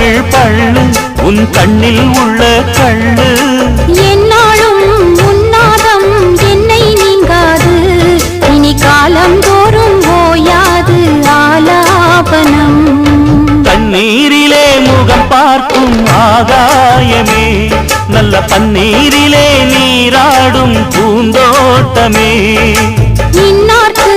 தமிழ் பள்ளு உன் கண்ணில் உள்ள கள்ளு என்னாலும் உன்னாதம் என்னை நீங்காது இனி காலம் தோறும் ஓயாது ஆலாபனம் தண்ணீரிலே முகம் பார்க்கும் ஆகாயமே நல்ல பன்னீரிலே நீராடும் பூந்தோட்டமே இன்னார்க்கு